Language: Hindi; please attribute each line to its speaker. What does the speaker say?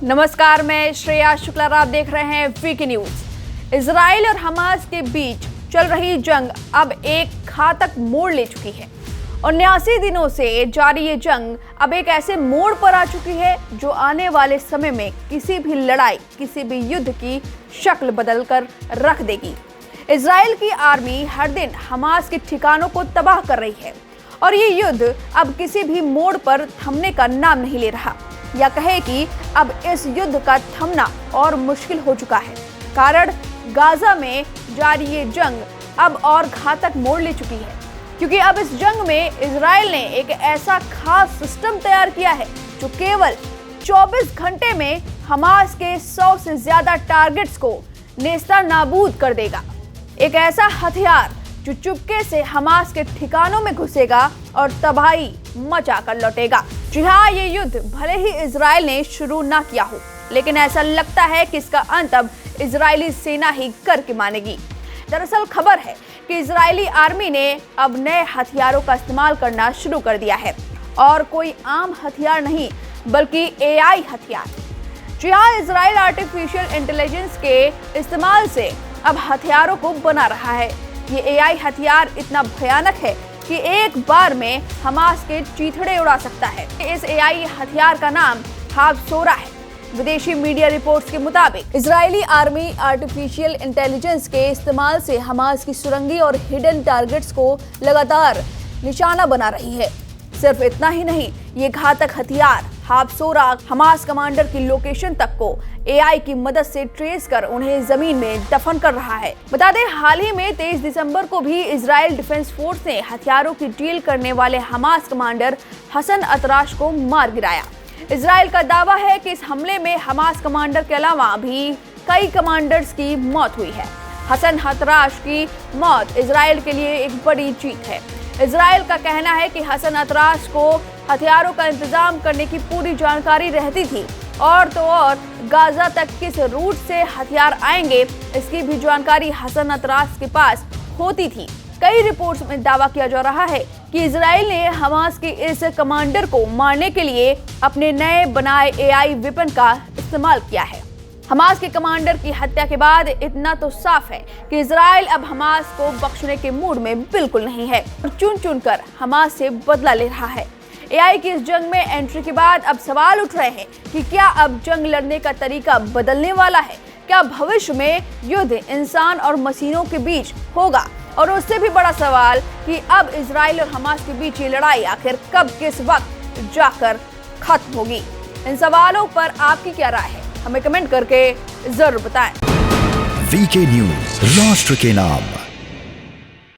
Speaker 1: नमस्कार, मैं श्रेया शुक्ला। आप देख रहे हैं वीके न्यूज। इजराइल और हमास के बीच चल रही जंग अब एक घातक मोड़ ले चुकी है और 79 दिनों से जारी ये जंग अब एक ऐसे मोड़ पर आ चुकी है जो आने वाले समय में किसी भी लड़ाई, किसी भी युद्ध की शक्ल बदल कर रख देगी। इजराइल की आर्मी हर दिन हमास के ठिकानों को तबाह कर रही है और ये युद्ध अब किसी भी मोड़ पर थमने का नाम नहीं ले रहा, या कहे कि अब इस युद्ध का थमना और मुश्किल हो चुका है। कारण गाजा में जारी ये जंग अब और घातक मोड़ ले चुकी है, क्योंकि अब इस जंग में इजराइल ने एक ऐसा खास सिस्टम तैयार किया है जो केवल 24 घंटे में हमास के 100 से ज्यादा टारगेट्स को नेस्तनाबूद कर देगा। एक ऐसा हथियार जो चुपके से हमास के ठिकानों में घुसेगा और तबाही मचा कर लौटेगा। जी हाँ, ये युद्ध भले ही इजराइल ने शुरू ना किया हो, लेकिन ऐसा लगता है कि इसका अंत अब इजरायली सेना ही करके मानेगी। दरअसल खबर है कि इजरायली आर्मी ने अब नए हथियारों का इस्तेमाल करना शुरू कर दिया है, और कोई आम हथियार नहीं बल्कि AI हथियार। जी हाँ, इजराइल आर्टिफिशियल इंटेलिजेंस के इस्तेमाल से अब हथियारों को बना रहा है। ये AI हथियार इतना भयानक है कि एक बार में हमास के चीथड़े उड़ा सकता है। इस AI हथियार का नाम हावसोरा है। विदेशी मीडिया रिपोर्ट्स के मुताबिक इजरायली आर्मी आर्टिफिशियल इंटेलिजेंस के इस्तेमाल से हमास की सुरंगी और हिडन टारगेट्स को लगातार निशाना बना रही है। सिर्फ इतना ही नहीं, ये घातक हथियार हावसोरा हमास कमांडर की लोकेशन तक को AI की मदद से ट्रेस कर उन्हें जमीन में दफन कर रहा है। बता दें, हाल ही में 23 दिसंबर को भी इजराइल डिफेंस फोर्स ने हथियारों की डील करने वाले हमास कमांडर हसन अतराश को मार गिराया। इजराइल का दावा है कि इस हमले में हमास कमांडर के अलावा भी कई कमांडर्स की मौत हुई है। हसन अतराश की मौत इजराइल के लिए एक बड़ी जीत है। इजराइल का कहना है कि हसन अतराश को हथियारों का इंतजाम करने की पूरी जानकारी रहती थी, और तो और गाजा तक किस रूट से हथियार आएंगे इसकी भी जानकारी हसन अतराश के पास होती थी। कई रिपोर्ट्स में दावा किया जा रहा है कि इजराइल ने हमास के इस कमांडर को मारने के लिए अपने नए बनाए AI वेपन का इस्तेमाल किया है। हमास के कमांडर की हत्या के बाद इतना तो साफ है कि इजराइल अब हमास को बख्शने के मूड में बिल्कुल नहीं है और चुन चुन कर हमास से बदला ले रहा है। AI की इस जंग में एंट्री के बाद अब सवाल उठ रहे हैं कि क्या अब जंग लड़ने का तरीका बदलने वाला है? क्या भविष्य में युद्ध इंसान और मशीनों के बीच होगा? और उससे भी बड़ा सवाल कि अब इजराइल और हमास के बीच ये लड़ाई आखिर कब किस वक्त जाकर खत्म होगी? इन सवालों पर आपकी क्या राय है? हमें कमेंट करके जरूर बताएं।
Speaker 2: वीके न्यूज, राष्ट्र के नाम।